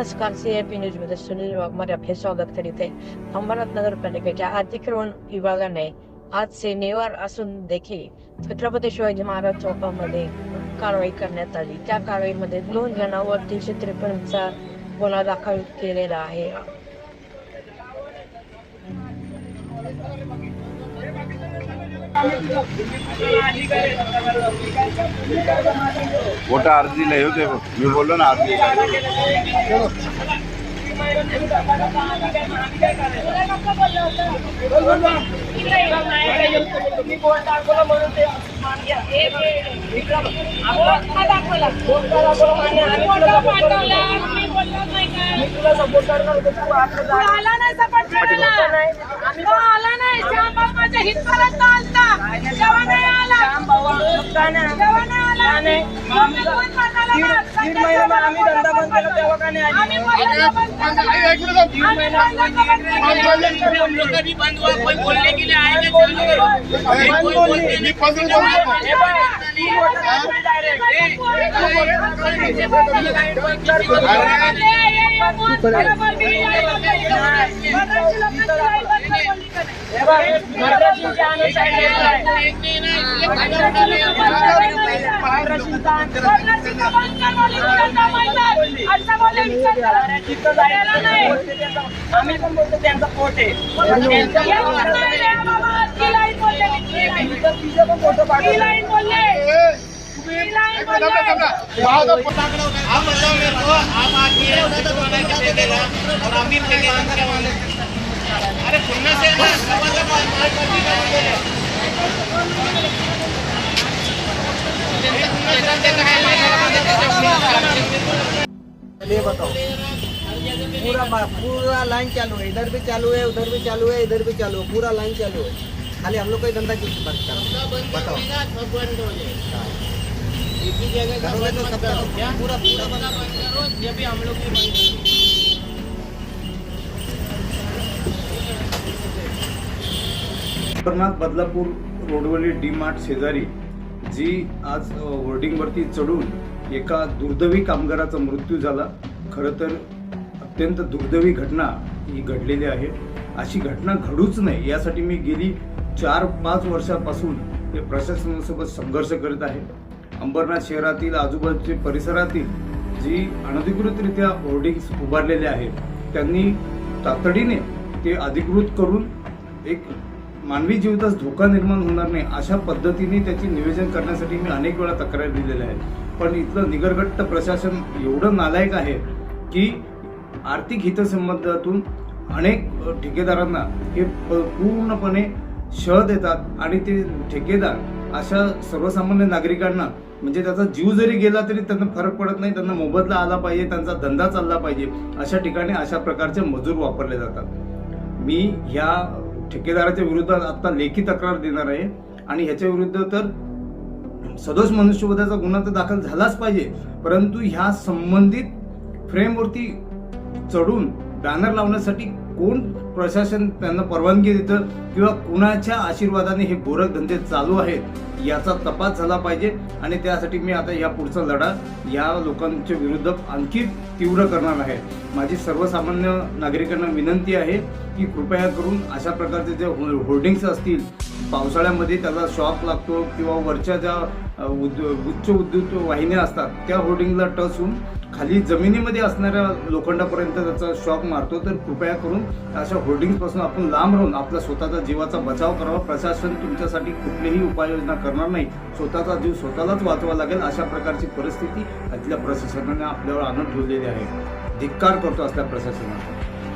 नमस्कार, CIP न्यूजमध्ये सुनील वाघमारे आपले स्वागत करीत आहे. अंबरनाथ नगरपालिकेच्या अतिक्रमण विभागाने आज शनिवार असून देखील छत्रपती शिवाजी महाराज चौकामध्ये कारवाई करण्यात आली. त्या कारवाईमध्ये 2 जणांवर 353चा गुन्हा दाखल केलेला आहे. वोटा अर्जी नहीं होते मैं बोल रहा ना अर्जी बोलने के लिए आएंगे आम्ही पण बोलतो त्यांचा पोट आहे अरे पुन्हा से ये बताओ पूरा लाइन चालू है, इधर भी चालू है, उधर भी चालू है, इधर भी चालू है, पूरा लाइन चालू है। खाली हम लोग का धंधा किस बात का बताओ। करोगे तो सब पूरा पूरा बंद करो, जब भी हम लोग अंबरनाथ बदलापूर रोडवरील डी-मार्ट शेजारी जी आज होर्डिंगवरती चढून एका दुर्दैवी कामगाराचा मृत्यू झाला. खरं तर अत्यंत दुर्दैवी घटना ही घडलेली आहे. अशी घटना घडूच नये यासाठी मी गेली 4-5 वर्षापासून प्रशासनासोबत संघर्ष करत आहे. अंबरनाथ शहरातील आजूबाजूच्या परिसरातील जी अनधिकृतरित्या होर्डिंग्स उभारलेले आहेत त्यांनी तातडीने ते अधिकृत करून एक मानवी जीवितास धोका निर्माण होणार नाही अशा पद्धतीने त्याची नियोजन करण्यासाठी मी अनेक वेळा तक्रार दिलेल्या आहेत. पण इथलं निगरगट्ट प्रशासन एवढं नालायक आहे की आर्थिक हितसंबंधातून अनेक ठेकेदारांना हे पूर्णपणे शह देतात आणि ते ठेकेदार अशा सर्वसामान्य नागरिकांना म्हणजे त्याचा जीव जरी गेला तरी त्यांना फरक पडत नाही, त्यांना मोबदला आला पाहिजे, त्यांचा धंदा चालला पाहिजे अशा ठिकाणी अशा प्रकारचे मजूर वापरले जातात. मी ह्या ठेकेदाराच्या विरोधात आता लेखी तक्रार देणार आहे आणि ह्याच्या विरुद्ध तर सदोष मनुष्यवधाचा गुन्हा तर दाखल झालाच पाहिजे, परंतु ह्या संबंधित फ्रेमवरती चढून बॅनर लावण्यासाठी कोण प्रशासन त्यांना परवानगी देतं किंवा कुणाच्या आशीर्वादाने हे गोरखधंदे चालू आहेत याचा तपास झाला पाहिजे. आणि त्यासाठी मी आता या पुढचा लढा या लोकांच्या विरुद्ध आणखी तीव्र करणार आहे. माझी सर्वसामान्य नागरिकांना विनंती आहे की कृपया करून अशा प्रकारचे जे होर्डिंग्स असतील पावसाळ्यामध्ये त्याला शॉक लागतो किंवा वरच्या ज्या उच्च विद्युत वाहिन्या असतात त्या होर्डिंगला टच होऊन खाली जमिनीमध्ये असणाऱ्या लोखंडापर्यंत त्याचा शॉक मारतो, तर कृपया करून अशा होर्डिंग्सपासून आपण लांब राहून आपला स्वतःचा जीवाचा बचाव करावा. प्रशासन तुमच्यासाठी कुठलीही उपाययोजना करणार नाही, स्वतःचा जीव स्वतःलाच वाचवा लागेल अशा प्रकारची परिस्थिती इथल्या प्रशासनाने आपल्यावर आणून ठेवलेली आहे. धिक्कार करतो असल्या प्रशासनाचा.